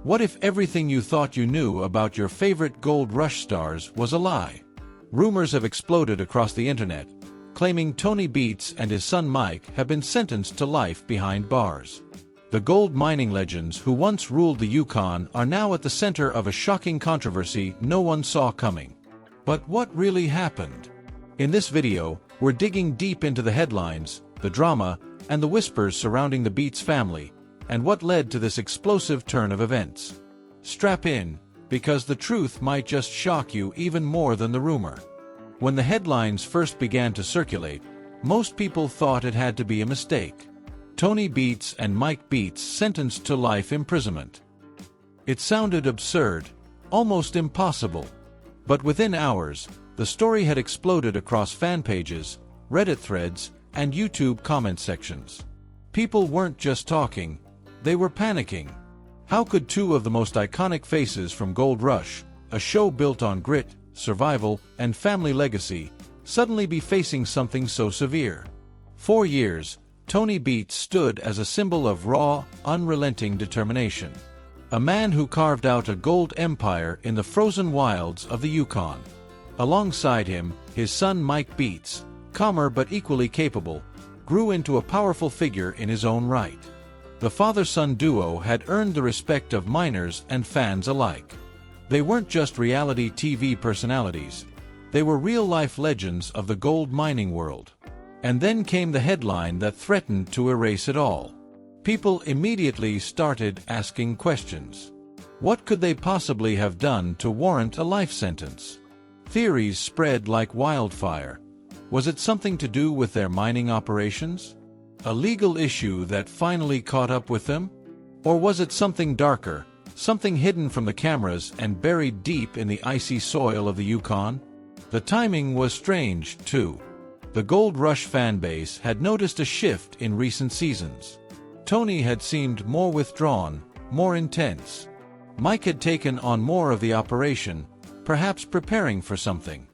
What if everything you thought you knew about your favorite Gold Rush stars was a lie? Rumors have exploded across the internet, claiming Tony Beets and his son Mike have been sentenced to life behind bars. The gold mining legends who once ruled the Yukon are now at the center of a shocking controversy no one saw coming. But what really happened? In this video, we're digging deep into the headlines, the drama, and the whispers surrounding the Beets family, and what led to this explosive turn of events. Strap in, because the truth might just shock you even more than the rumor. When the headlines first began to circulate, most people thought it had to be a mistake. Tony Beets and Mike Beets sentenced to life imprisonment. It sounded absurd, almost impossible. But within hours, the story had exploded across fan pages, Reddit threads, and YouTube comment sections. People weren't just talking, they were panicking. How could two of the most iconic faces from Gold Rush, a show built on grit, survival, and family legacy, suddenly be facing something so severe? For years, Tony Beets stood as a symbol of raw, unrelenting determination. A man who carved out a gold empire in the frozen wilds of the Yukon. Alongside him, his son Mike Beets, calmer but equally capable, grew into a powerful figure in his own right. The father-son duo had earned the respect of miners and fans alike. They weren't just reality TV personalities, they were real-life legends of the gold mining world. And then came the headline that threatened to erase it all. People immediately started asking questions. What could they possibly have done to warrant a life sentence? Theories spread like wildfire. Was it something to do with their mining operations? A legal issue that finally caught up with them? Or was it something darker, something hidden from the cameras and buried deep in the icy soil of the Yukon? The timing was strange, too. The Gold Rush fanbase had noticed a shift in recent seasons. Tony had seemed more withdrawn, more intense. Mike had taken on more of the operation, perhaps preparing for something.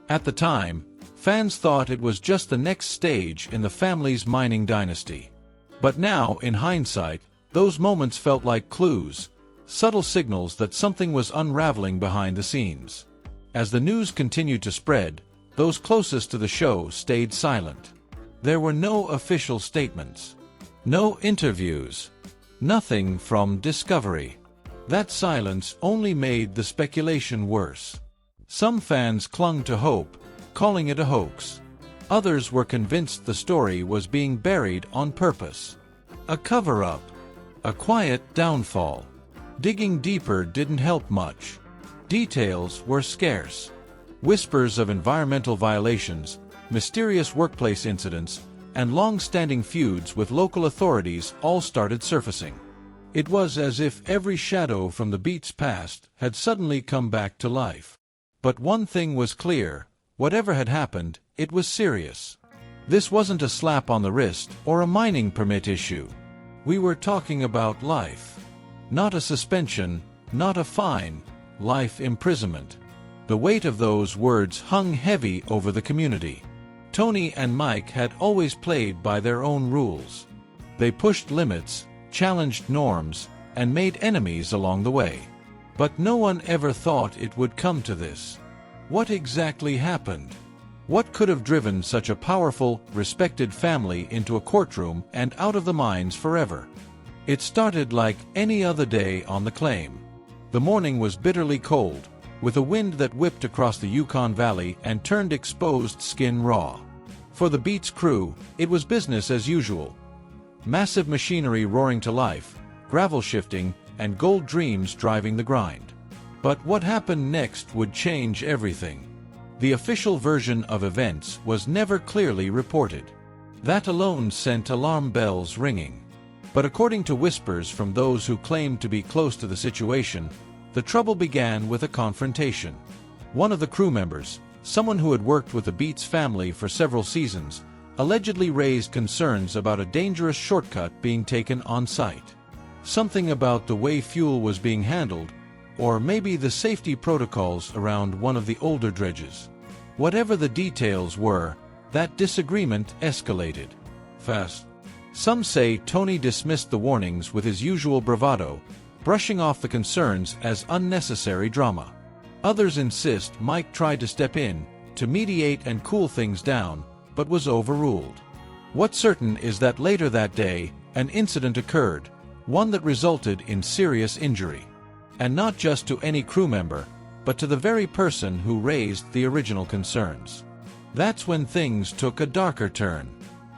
At the time, fans thought it was just the next stage in the family's mining dynasty. But now, in hindsight, those moments felt like clues, subtle signals that something was unraveling behind the scenes. As the news continued to spread, those closest to the show stayed silent. There were no official statements, no interviews, nothing from Discovery. That silence only made the speculation worse. Some fans clung to hope, calling it a hoax. Others were convinced the story was being buried on purpose. A cover-up. A quiet downfall. Digging deeper didn't help much. Details were scarce. Whispers of environmental violations, mysterious workplace incidents, and long-standing feuds with local authorities all started surfacing. It was as if every shadow from the Beets' past had suddenly come back to life. But one thing was clear. Whatever had happened, it was serious. This wasn't a slap on the wrist or a mining permit issue. We were talking about life. Not a suspension, not a fine, life imprisonment. The weight of those words hung heavy over the community. Tony and Mike had always played by their own rules. They pushed limits, challenged norms, and made enemies along the way. But no one ever thought it would come to this. What exactly happened? What could have driven such a powerful, respected family into a courtroom and out of the mines forever? It started like any other day on the claim. The morning was bitterly cold, with a wind that whipped across the Yukon Valley and turned exposed skin raw. For the Beets crew, it was business as usual. Massive machinery roaring to life, gravel shifting, and gold dreams driving the grind. But what happened next would change everything. The official version of events was never clearly reported. That alone sent alarm bells ringing. But according to whispers from those who claimed to be close to the situation, the trouble began with a confrontation. One of the crew members, someone who had worked with the Beets family for several seasons, allegedly raised concerns about a dangerous shortcut being taken on site. Something about the way fuel was being handled, or maybe the safety protocols around one of the older dredges. Whatever the details were, that disagreement escalated fast. Some say Tony dismissed the warnings with his usual bravado, brushing off the concerns as unnecessary drama. Others insist Mike tried to step in, to mediate and cool things down, but was overruled. What's certain is that later that day, an incident occurred, one that resulted in serious injury. And not just to any crew member, but to the very person who raised the original concerns. That's when things took a darker turn.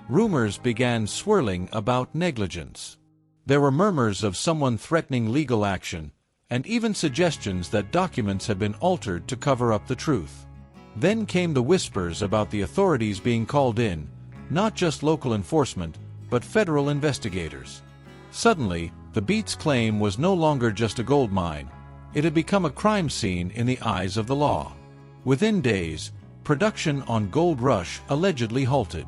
Rumors began swirling about negligence. There were murmurs of someone threatening legal action, and even suggestions that documents had been altered to cover up the truth. Then came the whispers about the authorities being called in, not just local enforcement, but federal investigators. Suddenly, the Beets claim was no longer just a gold mine. It had become a crime scene in the eyes of the law. Within days, production on Gold Rush allegedly halted.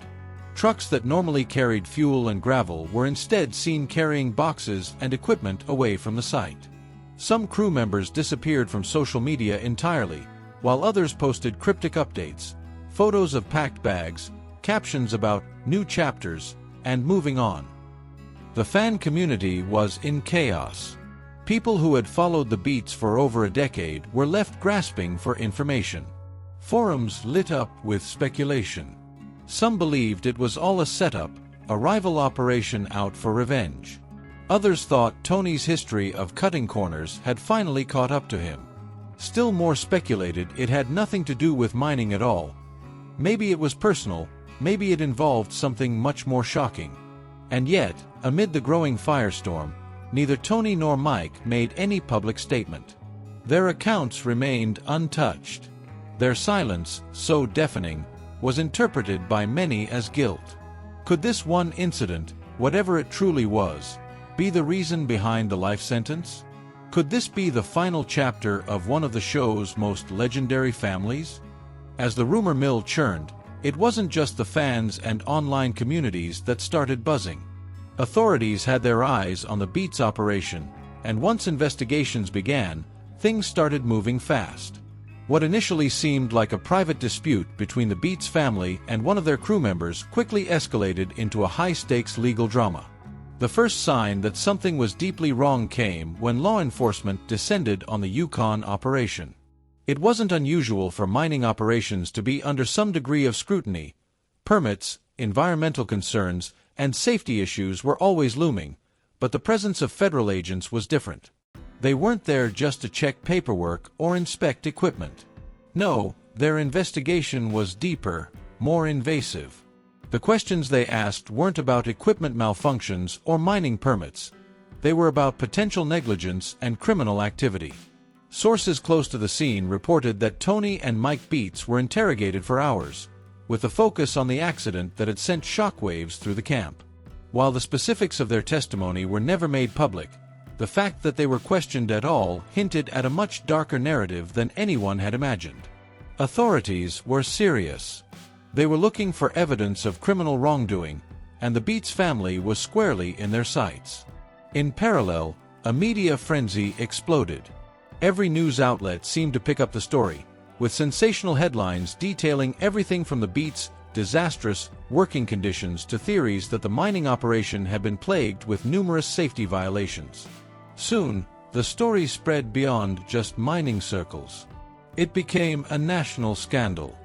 Trucks that normally carried fuel and gravel were instead seen carrying boxes and equipment away from the site. Some crew members disappeared from social media entirely, while others posted cryptic updates, photos of packed bags, captions about new chapters, and moving on. The fan community was in chaos. People who had followed the Beets for over a decade were left grasping for information. Forums lit up with speculation. Some believed it was all a setup, a rival operation out for revenge. Others thought Tony's history of cutting corners had finally caught up to him. Still more speculated it had nothing to do with mining at all. Maybe it was personal, maybe it involved something much more shocking. And yet, amid the growing firestorm, neither Tony nor Mike made any public statement. Their accounts remained untouched. Their silence, so deafening, was interpreted by many as guilt. Could this one incident, whatever it truly was, be the reason behind the life sentence? Could this be the final chapter of one of the show's most legendary families? As the rumor mill churned, it wasn't just the fans and online communities that started buzzing. Authorities had their eyes on the Beets operation, and once investigations began, things started moving fast. What initially seemed like a private dispute between the Beets family and one of their crew members quickly escalated into a high-stakes legal drama. The first sign that something was deeply wrong came when law enforcement descended on the Yukon operation. It wasn't unusual for mining operations to be under some degree of scrutiny. Permits, environmental concerns, and safety issues were always looming, but the presence of federal agents was different. They weren't there just to check paperwork or inspect equipment. No, their investigation was deeper, more invasive. The questions they asked weren't about equipment malfunctions or mining permits. They were about potential negligence and criminal activity. Sources close to the scene reported that Tony and Mike Beets were interrogated for hours, with a focus on the accident that had sent shockwaves through the camp. While the specifics of their testimony were never made public, the fact that they were questioned at all hinted at a much darker narrative than anyone had imagined. Authorities were serious. They were looking for evidence of criminal wrongdoing, and the Beets family was squarely in their sights. In parallel, a media frenzy exploded. Every news outlet seemed to pick up the story, with sensational headlines detailing everything from the Beets' disastrous working conditions to theories that the mining operation had been plagued with numerous safety violations. Soon, the story spread beyond just mining circles. It became a national scandal.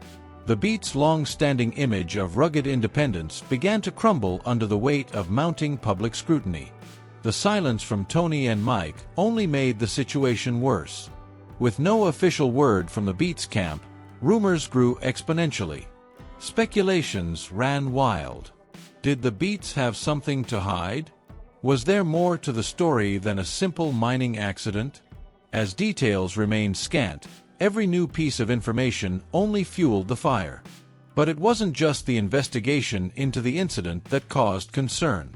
The Beets' long-standing image of rugged independence began to crumble under the weight of mounting public scrutiny. The silence from Tony and Mike only made the situation worse. With no official word from the Beets camp, rumors grew exponentially. Speculations ran wild. Did the Beets have something to hide? Was there more to the story than a simple mining accident? As details remained scant, every new piece of information only fueled the fire. But it wasn't just the investigation into the incident that caused concern.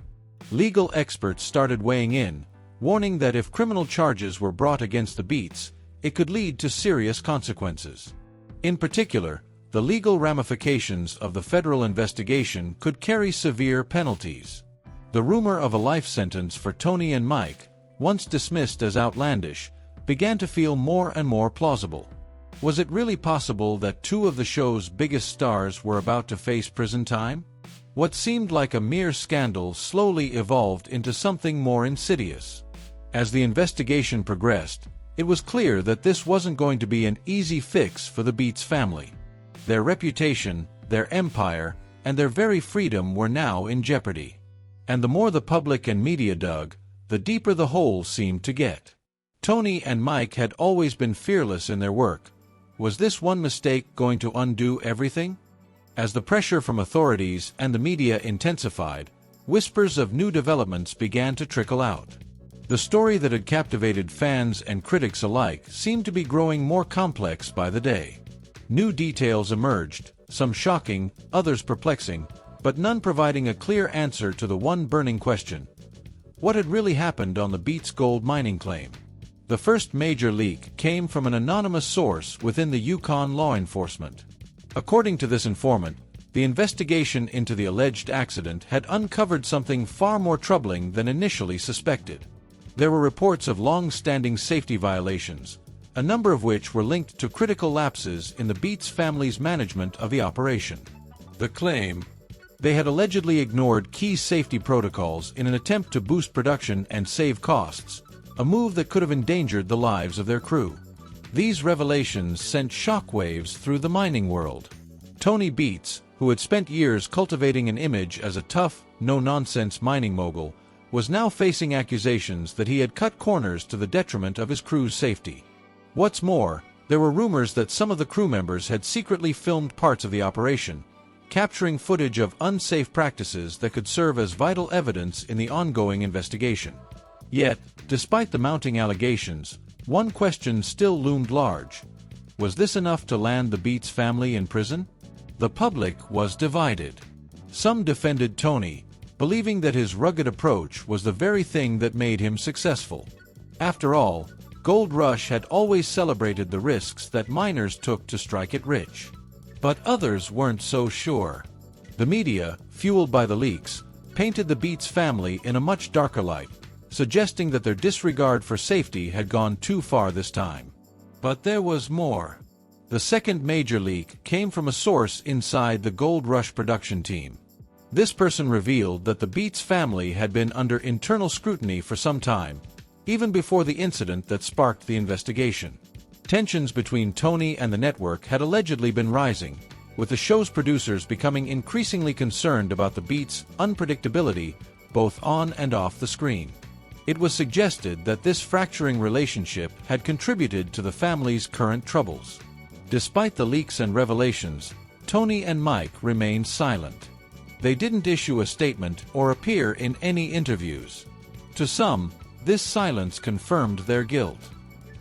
Legal experts started weighing in, warning that if criminal charges were brought against the Beets, it could lead to serious consequences. In particular, the legal ramifications of the federal investigation could carry severe penalties. The rumor of a life sentence for Tony and Mike, once dismissed as outlandish, began to feel more and more plausible. Was it really possible that two of the show's biggest stars were about to face prison time? What seemed like a mere scandal slowly evolved into something more insidious. As the investigation progressed, it was clear that this wasn't going to be an easy fix for the Beets family. Their reputation, their empire, and their very freedom were now in jeopardy. And the more the public and media dug, the deeper the hole seemed to get. Tony and Mike had always been fearless in their work. Was this one mistake going to undo everything? As the pressure from authorities and the media intensified, whispers of new developments began to trickle out. The story that had captivated fans and critics alike seemed to be growing more complex by the day. New details emerged, some shocking, others perplexing, but none providing a clear answer to the one burning question. What had really happened on the Beets gold mining claim? The first major leak came from an anonymous source within the Yukon law enforcement. According to this informant, the investigation into the alleged accident had uncovered something far more troubling than initially suspected. There were reports of long-standing safety violations, a number of which were linked to critical lapses in the Beets family's management of the operation. The claim: they had allegedly ignored key safety protocols in an attempt to boost production and save costs, a move that could have endangered the lives of their crew. These revelations sent shockwaves through the mining world. Tony Beets, who had spent years cultivating an image as a tough, no-nonsense mining mogul, was now facing accusations that he had cut corners to the detriment of his crew's safety. What's more, there were rumors that some of the crew members had secretly filmed parts of the operation, capturing footage of unsafe practices that could serve as vital evidence in the ongoing investigation. Yet, despite the mounting allegations, one question still loomed large. Was this enough to land the Beets family in prison? The public was divided. Some defended Tony, believing that his rugged approach was the very thing that made him successful. After all, Gold Rush had always celebrated the risks that miners took to strike it rich. But others weren't so sure. The media, fueled by the leaks, painted the Beets family in a much darker light, suggesting that their disregard for safety had gone too far this time. But there was more. The second major leak came from a source inside the Gold Rush production team. This person revealed that the Beets family had been under internal scrutiny for some time, even before the incident that sparked the investigation. Tensions between Tony and the network had allegedly been rising, with the show's producers becoming increasingly concerned about the Beets' unpredictability, both on and off the screen. It was suggested that this fracturing relationship had contributed to the family's current troubles. Despite the leaks and revelations, Tony and Mike remained silent. They didn't issue a statement or appear in any interviews. To some, this silence confirmed their guilt.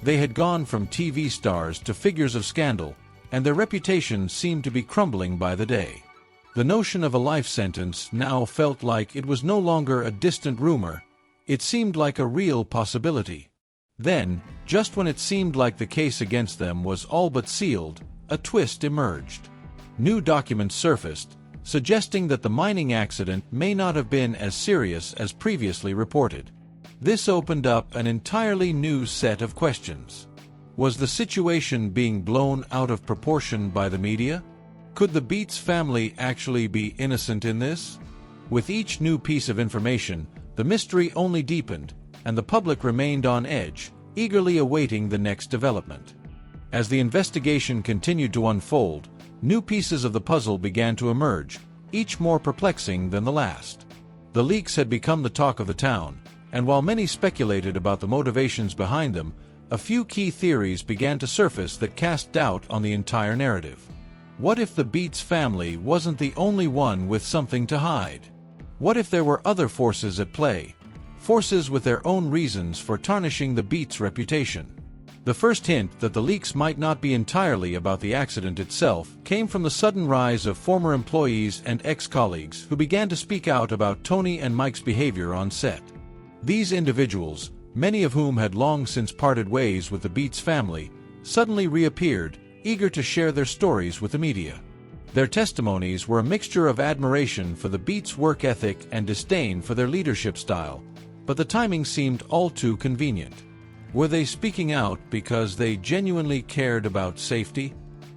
They had gone from TV stars to figures of scandal, and their reputation seemed to be crumbling by the day. The notion of a life sentence now felt like it was no longer a distant rumor. It seemed like a real possibility. Then, just when it seemed like the case against them was all but sealed, a twist emerged. New documents surfaced, suggesting that the mining accident may not have been as serious as previously reported. This opened up an entirely new set of questions. Was the situation being blown out of proportion by the media? Could the Beets family actually be innocent in this? With each new piece of information, the mystery only deepened, and the public remained on edge, eagerly awaiting the next development. As the investigation continued to unfold, new pieces of the puzzle began to emerge, each more perplexing than the last. The leaks had become the talk of the town, and while many speculated about the motivations behind them, a few key theories began to surface that cast doubt on the entire narrative. What if the Beets family wasn't the only one with something to hide? What if there were other forces at play, forces with their own reasons for tarnishing the Beets' reputation? The first hint that the leaks might not be entirely about the accident itself came from the sudden rise of former employees and ex-colleagues who began to speak out about Tony and Mike's behavior on set. These individuals, many of whom had long since parted ways with the Beets family, suddenly reappeared, eager to share their stories with the media. Their testimonies were a mixture of admiration for the Beets' work ethic and disdain for their leadership style, but the timing seemed all too convenient. Were they speaking out because they genuinely cared about safety?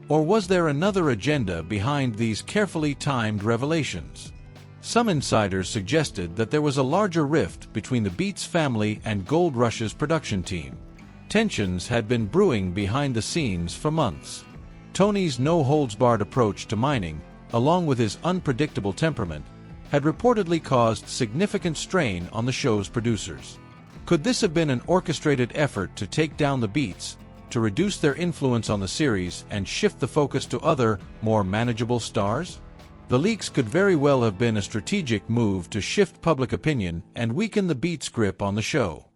Or was there another agenda behind these carefully timed revelations? Some insiders suggested that there was a larger rift between the Beets family and Gold Rush's production team. Tensions had been brewing behind the scenes for months. Tony's no-holds-barred approach to mining, along with his unpredictable temperament, had reportedly caused significant strain on the show's producers. Could this have been an orchestrated effort to take down the Beets, to reduce their influence on the series and shift the focus to other, more manageable stars? The leaks could very well have been a strategic move to shift public opinion and weaken the Beets' grip on the show.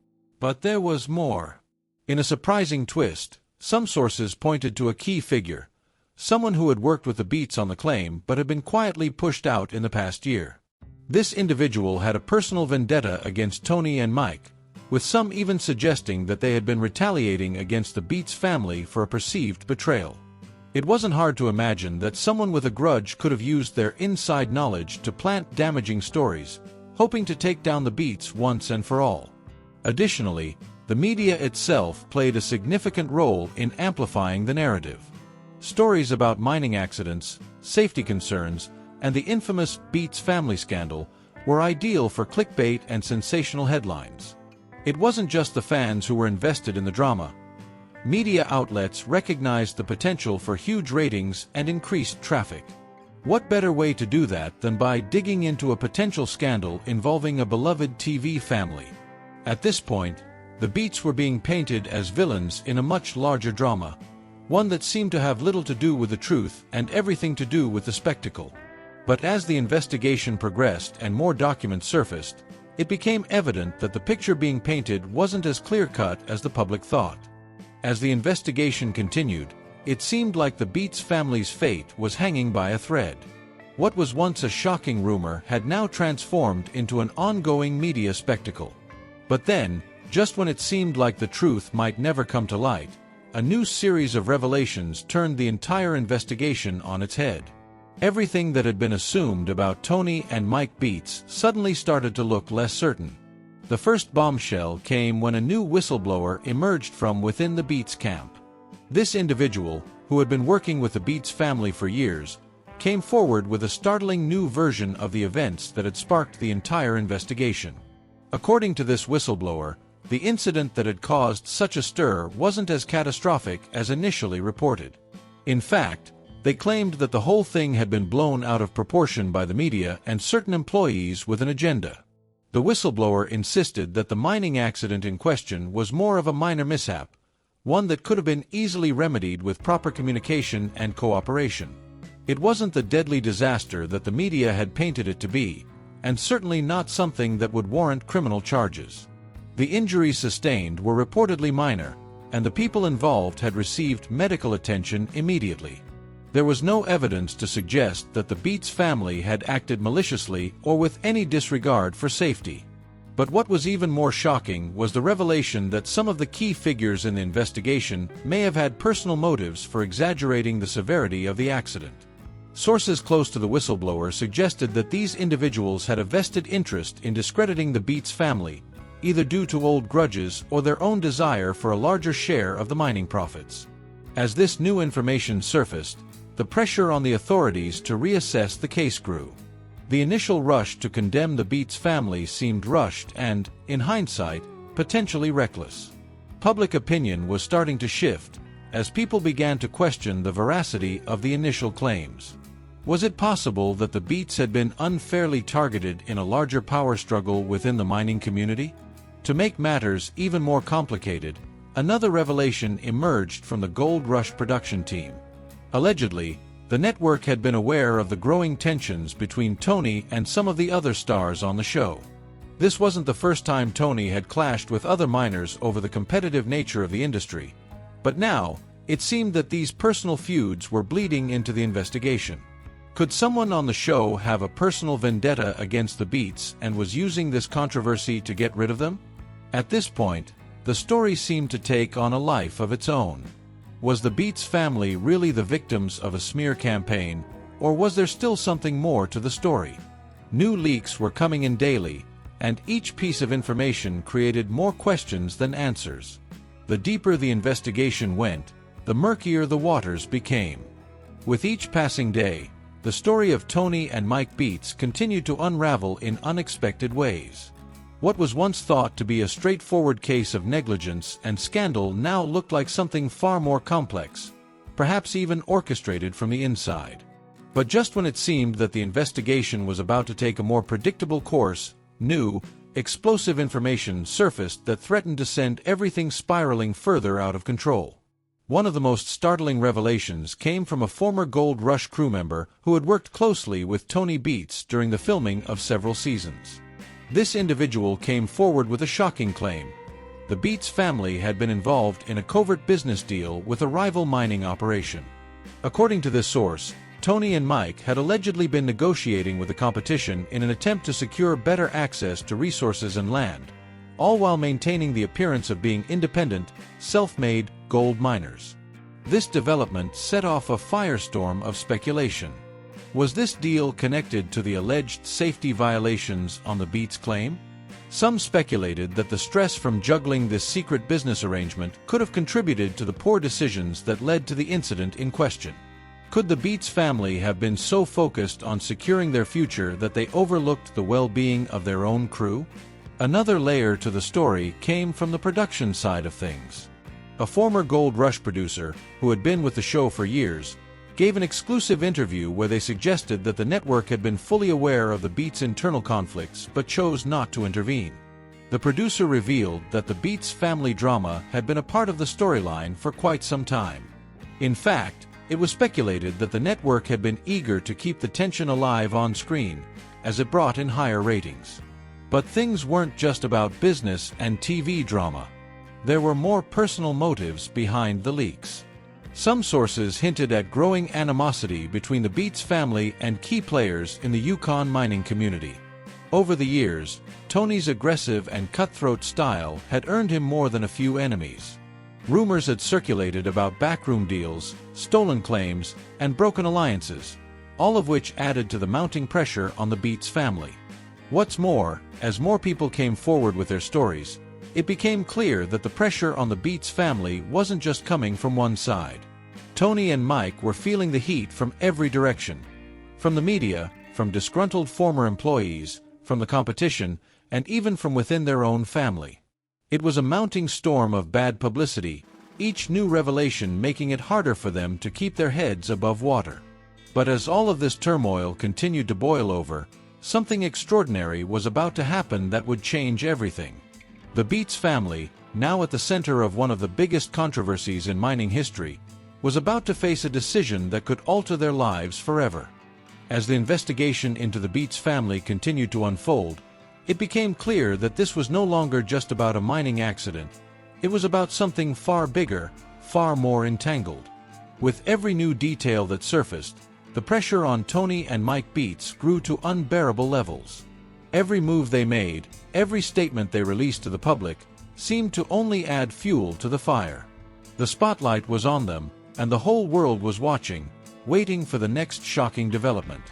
But there was more. In a surprising twist, some sources pointed to a key figure, someone who had worked with the Beets on the claim but had been quietly pushed out in the past year. This individual had a personal vendetta against Tony and Mike, with some even suggesting that they had been retaliating against the Beets family for a perceived betrayal. It wasn't hard to imagine that someone with a grudge could have used their inside knowledge to plant damaging stories, hoping to take down the Beets once and for all. Additionally, the media itself played a significant role in amplifying the narrative. Stories about mining accidents, safety concerns, and the infamous Beets family scandal were ideal for clickbait and sensational headlines. It wasn't just the fans who were invested in the drama. Media outlets recognized the potential for huge ratings and increased traffic. What better way to do that than by digging into a potential scandal involving a beloved TV family? At this point, the Beets were being painted as villains in a much larger drama, one that seemed to have little to do with the truth and everything to do with the spectacle. But as the investigation progressed and more documents surfaced, it became evident that the picture being painted wasn't as clear-cut as the public thought. As the investigation continued, it seemed like the Beets family's fate was hanging by a thread. What was once a shocking rumor had now transformed into an ongoing media spectacle. But then, just when it seemed like the truth might never come to light, a new series of revelations turned the entire investigation on its head. Everything that had been assumed about Tony and Mike Beets suddenly started to look less certain. The first bombshell came when a new whistleblower emerged from within the Beets camp. This individual, who had been working with the Beets family for years, came forward with a startling new version of the events that had sparked the entire investigation. According to this whistleblower, the incident that had caused such a stir wasn't as catastrophic as initially reported. In fact, they claimed that the whole thing had been blown out of proportion by the media and certain employees with an agenda. The whistleblower insisted that the mining accident in question was more of a minor mishap, one that could have been easily remedied with proper communication and cooperation. It wasn't the deadly disaster that the media had painted it to be, and certainly not something that would warrant criminal charges. The injuries sustained were reportedly minor, and the people involved had received medical attention immediately. There was no evidence to suggest that the Beets family had acted maliciously or with any disregard for safety. But what was even more shocking was the revelation that some of the key figures in the investigation may have had personal motives for exaggerating the severity of the accident. Sources close to the whistleblower suggested that these individuals had a vested interest in discrediting the Beets family, either due to old grudges or their own desire for a larger share of the mining profits. As this new information surfaced, the pressure on the authorities to reassess the case grew. The initial rush to condemn the Beets family seemed rushed and, in hindsight, potentially reckless. Public opinion was starting to shift, as people began to question the veracity of the initial claims. Was it possible that the Beets had been unfairly targeted in a larger power struggle within the mining community? To make matters even more complicated, another revelation emerged from the Gold Rush production team. Allegedly, the network had been aware of the growing tensions between Tony and some of the other stars on the show. This wasn't the first time Tony had clashed with other miners over the competitive nature of the industry, but now, it seemed that these personal feuds were bleeding into the investigation. Could someone on the show have a personal vendetta against the Beets and was using this controversy to get rid of them? At this point, the story seemed to take on a life of its own. Was the Beets family really the victims of a smear campaign, or was there still something more to the story? New leaks were coming in daily, and each piece of information created more questions than answers. The deeper the investigation went, the murkier the waters became. With each passing day, the story of Tony and Mike Beets continued to unravel in unexpected ways. What was once thought to be a straightforward case of negligence and scandal now looked like something far more complex, perhaps even orchestrated from the inside. But just when it seemed that the investigation was about to take a more predictable course, new, explosive information surfaced that threatened to send everything spiraling further out of control. One of the most startling revelations came from a former Gold Rush crew member who had worked closely with Tony Beets during the filming of several seasons. This individual came forward with a shocking claim. The Beets family had been involved in a covert business deal with a rival mining operation. According to this source, Tony and Mike had allegedly been negotiating with the competition in an attempt to secure better access to resources and land, all while maintaining the appearance of being independent, self-made gold miners. This development set off a firestorm of speculation. Was this deal connected to the alleged safety violations on the Beets claim? Some speculated that the stress from juggling this secret business arrangement could have contributed to the poor decisions that led to the incident in question. Could the Beets family have been so focused on securing their future that they overlooked the well-being of their own crew? Another layer to the story came from the production side of things. A former Gold Rush producer, who had been with the show for years, gave an exclusive interview where they suggested that the network had been fully aware of the Beets' internal conflicts but chose not to intervene. The producer revealed that the Beets family drama had been a part of the storyline for quite some time. In fact, it was speculated that the network had been eager to keep the tension alive on screen, as it brought in higher ratings. But things weren't just about business and TV drama. There were more personal motives behind the leaks. Some sources hinted at growing animosity between the Beets family and key players in the Yukon mining community. Over the years, Tony's aggressive and cutthroat style had earned him more than a few enemies. Rumors had circulated about backroom deals, stolen claims, and broken alliances, all of which added to the mounting pressure on the Beets family. What's more, as more people came forward with their stories, it became clear that the pressure on the Beets family wasn't just coming from one side. Tony and Mike were feeling the heat from every direction. From the media, from disgruntled former employees, from the competition, and even from within their own family. It was a mounting storm of bad publicity, each new revelation making it harder for them to keep their heads above water. But as all of this turmoil continued to boil over, something extraordinary was about to happen that would change everything. The Beets family, now at the center of one of the biggest controversies in mining history, was about to face a decision that could alter their lives forever. As the investigation into the Beets family continued to unfold, it became clear that this was no longer just about a mining accident. It was about something far bigger, far more entangled. With every new detail that surfaced, the pressure on Tony and Mike Beets grew to unbearable levels. Every move they made, every statement they released to the public, seemed to only add fuel to the fire. The spotlight was on them, and the whole world was watching, waiting for the next shocking development.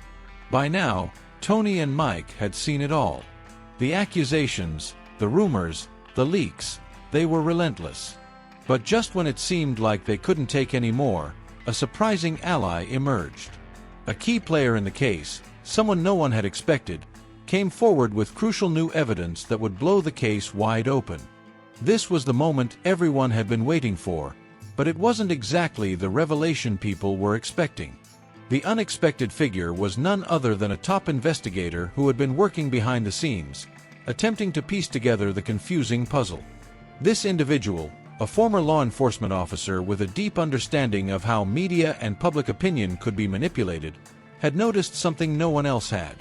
By now, Tony and Mike had seen it all. The accusations, the rumors, the leaks, they were relentless. But just when it seemed like they couldn't take any more, a surprising ally emerged. A key player in the case, someone no one had expected, came forward with crucial new evidence that would blow the case wide open. This was the moment everyone had been waiting for, but it wasn't exactly the revelation people were expecting. The unexpected figure was none other than a top investigator who had been working behind the scenes, attempting to piece together the confusing puzzle. This individual, a former law enforcement officer with a deep understanding of how media and public opinion could be manipulated, had noticed something no one else had.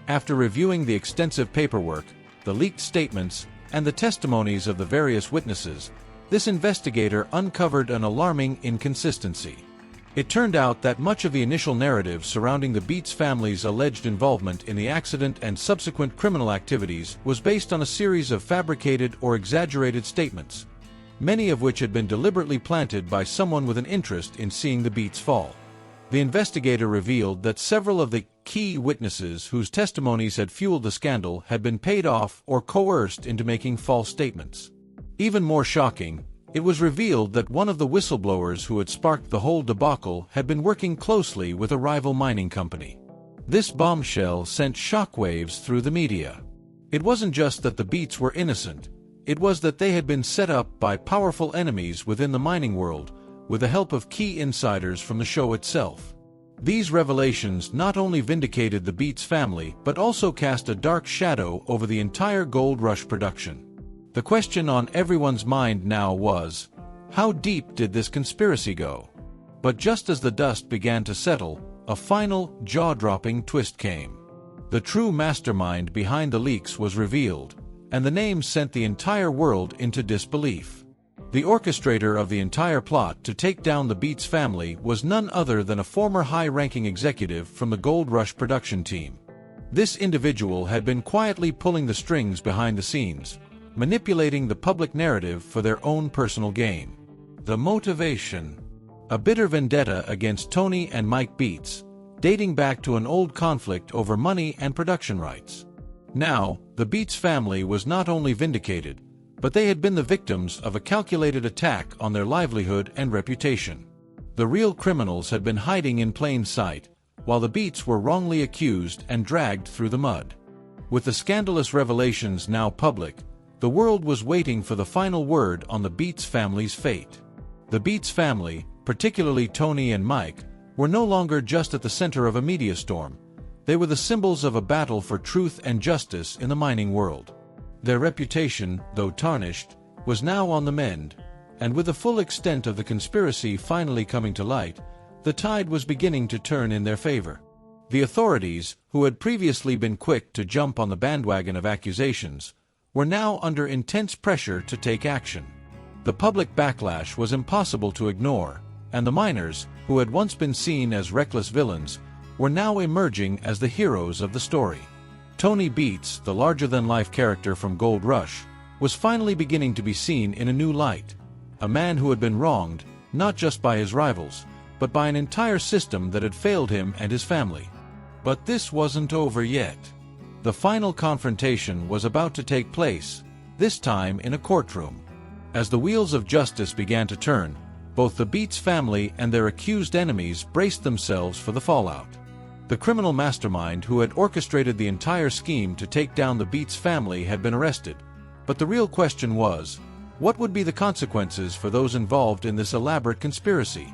After reviewing the extensive paperwork, the leaked statements, and the testimonies of the various witnesses, this investigator uncovered an alarming inconsistency. It turned out that much of the initial narrative surrounding the Beets family's alleged involvement in the accident and subsequent criminal activities was based on a series of fabricated or exaggerated statements, many of which had been deliberately planted by someone with an interest in seeing the Beets fall. The investigator revealed that several of the key witnesses whose testimonies had fueled the scandal had been paid off or coerced into making false statements. Even more shocking, It was revealed that one of the whistleblowers who had sparked the whole debacle had been working closely with a rival mining company. This bombshell sent shockwaves through the media. It wasn't just that the Beets were innocent, it was that they had been set up by powerful enemies within the mining world, with the help of key insiders from the show itself. These revelations not only vindicated the Beets family but also cast a dark shadow over the entire gold rush production. The question on everyone's mind now was, how deep did this conspiracy go? But just as the dust began to settle, a final, jaw-dropping twist came. The true mastermind behind the leaks was revealed, and the name sent the entire world into disbelief. The orchestrator of the entire plot to take down the Beets family was none other than a former high-ranking executive from the Gold Rush production team. This individual had been quietly pulling the strings behind the scenes, manipulating the public narrative for their own personal gain. The motivation: a bitter vendetta against Tony and Mike Beets, dating back to an old conflict over money and production rights. Now, the Beets family was not only vindicated, but they had been the victims of a calculated attack on their livelihood and reputation. The real criminals had been hiding in plain sight, while the Beets were wrongly accused and dragged through the mud. With the scandalous revelations now public, the world was waiting for the final word on the Beets family's fate. The Beets family, particularly Tony and Mike, were no longer just at the center of a media storm. They were the symbols of a battle for truth and justice in the mining world. Their reputation, though tarnished, was now on the mend, and with the full extent of the conspiracy finally coming to light, the tide was beginning to turn in their favor. The authorities, who had previously been quick to jump on the bandwagon of accusations, were now under intense pressure to take action. The public backlash was impossible to ignore, and the miners, who had once been seen as reckless villains, were now emerging as the heroes of the story. Tony Beets, the larger-than-life character from Gold Rush, was finally beginning to be seen in a new light. A man who had been wronged, not just by his rivals, but by an entire system that had failed him and his family. But this wasn't over yet. The final confrontation was about to take place, this time in a courtroom. As the wheels of justice began to turn, both the Beets family and their accused enemies braced themselves for the fallout. The criminal mastermind who had orchestrated the entire scheme to take down the Beets family had been arrested, but the real question was, what would be the consequences for those involved in this elaborate conspiracy?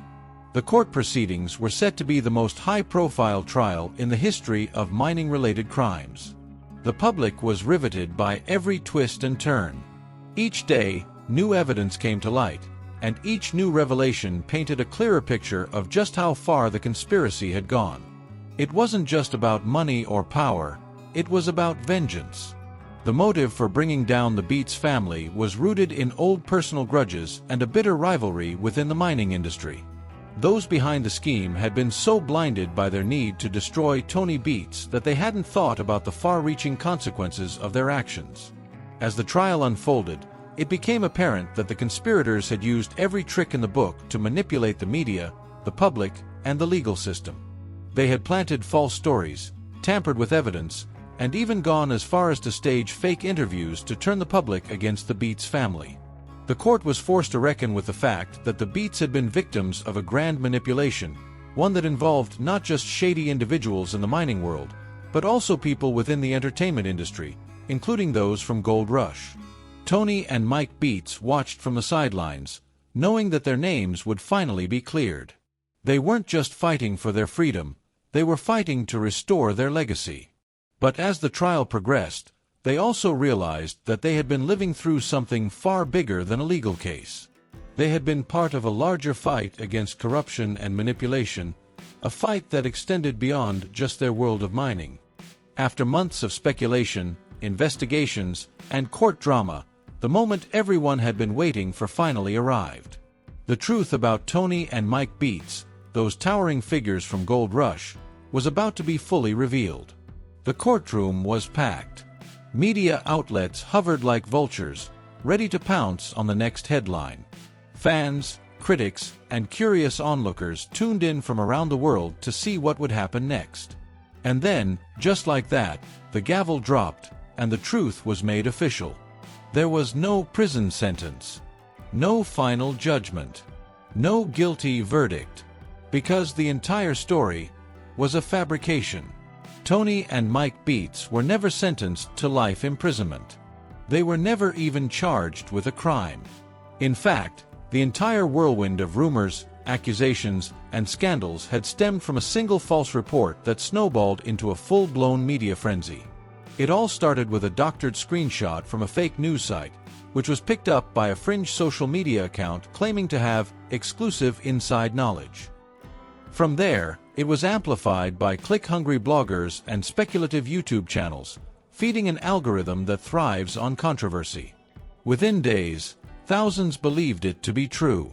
The court proceedings were set to be the most high-profile trial in the history of mining-related crimes. The public was riveted by every twist and turn. Each day, new evidence came to light, and each new revelation painted a clearer picture of just how far the conspiracy had gone. It wasn't just about money or power, it was about vengeance. The motive for bringing down the Beets family was rooted in old personal grudges and a bitter rivalry within the mining industry. Those behind the scheme had been so blinded by their need to destroy Tony Beets that they hadn't thought about the far-reaching consequences of their actions. As the trial unfolded, it became apparent that the conspirators had used every trick in the book to manipulate the media, the public, and the legal system. They had planted false stories, tampered with evidence, and even gone as far as to stage fake interviews to turn the public against the Beets family. The court was forced to reckon with the fact that the Beets had been victims of a grand manipulation, one that involved not just shady individuals in the mining world, but also people within the entertainment industry, including those from Gold Rush. Tony and Mike Beets watched from the sidelines, knowing that their names would finally be cleared. They weren't just fighting for their freedom, they were fighting to restore their legacy. But as the trial progressed, they also realized that they had been living through something far bigger than a legal case. They had been part of a larger fight against corruption and manipulation, a fight that extended beyond just their world of mining. After months of speculation, investigations, and court drama, the moment everyone had been waiting for finally arrived. The truth about Tony and Mike Beets, those towering figures from Gold Rush, was about to be fully revealed. The courtroom was packed. Media outlets hovered like vultures, ready to pounce on the next headline. Fans, critics, and curious onlookers tuned in from around the world to see what would happen next. And then, just like that, the gavel dropped, and the truth was made official. There was no prison sentence. No final judgment. No guilty verdict. Because the entire story was a fabrication. Tony and Mike Beets were never sentenced to life imprisonment. They were never even charged with a crime. In fact, the entire whirlwind of rumors, accusations, and scandals had stemmed from a single false report that snowballed into a full-blown media frenzy. It all started with a doctored screenshot from a fake news site, which was picked up by a fringe social media account claiming to have exclusive inside knowledge. From there, it was amplified by click-hungry bloggers and speculative YouTube channels, feeding an algorithm that thrives on controversy. Within days, thousands believed it to be true.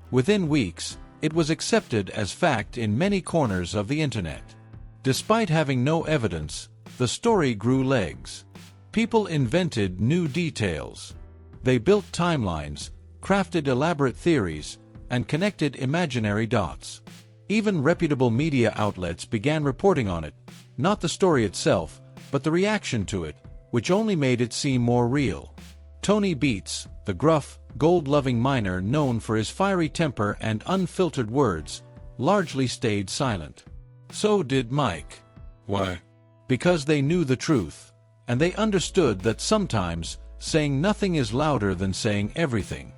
Within weeks, it was accepted as fact in many corners of the internet. Despite having no evidence, the story grew legs. People invented new details. They built timelines, crafted elaborate theories, and connected imaginary dots. Even reputable media outlets began reporting on it, not the story itself, but the reaction to it, which only made it seem more real. Tony Beets, the gruff, gold-loving miner known for his fiery temper and unfiltered words, largely stayed silent. So did Mike. Why? Because they knew the truth, and they understood that sometimes saying nothing is louder than saying everything.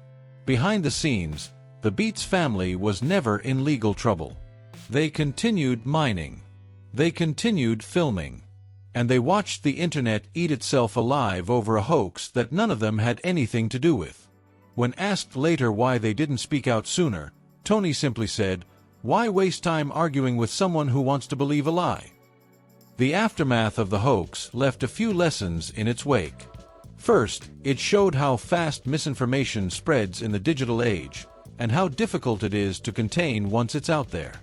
Behind the scenes, the Beets family was never in legal trouble. They continued mining. They continued filming. And they watched the internet eat itself alive over a hoax that none of them had anything to do with. When asked later why they didn't speak out sooner, Tony simply said, "Why waste time arguing with someone who wants to believe a lie?" The aftermath of the hoax left a few lessons in its wake. First, it showed how fast misinformation spreads in the digital age, and how difficult it is to contain once it's out there.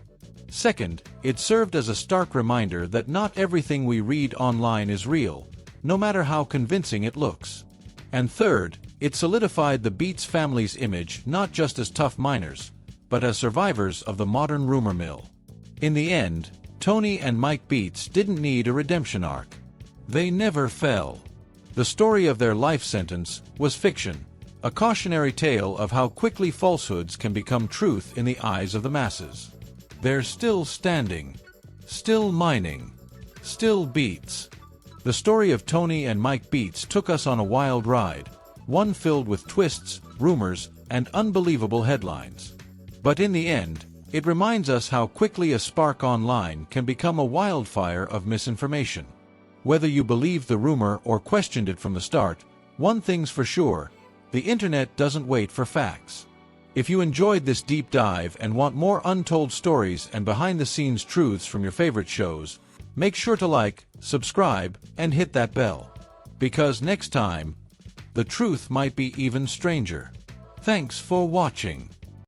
Second, it served as a stark reminder that not everything we read online is real, no matter how convincing it looks. And third, it solidified the Beets family's image not just as tough miners, but as survivors of the modern rumor mill. In the end, Tony and Mike Beets didn't need a redemption arc. They never fell. The story of their life sentence was fiction, a cautionary tale of how quickly falsehoods can become truth in the eyes of the masses. They're still standing, still mining, still Beets. The story of Tony and Mike Beets took us on a wild ride, one filled with twists, rumors, and unbelievable headlines. But in the end, it reminds us how quickly a spark online can become a wildfire of misinformation. Whether you believed the rumor or questioned it from the start, one thing's for sure, the internet doesn't wait for facts. If you enjoyed this deep dive and want more untold stories and behind-the-scenes truths from your favorite shows, make sure to like, subscribe, and hit that bell. Because next time, the truth might be even stranger. Thanks for watching.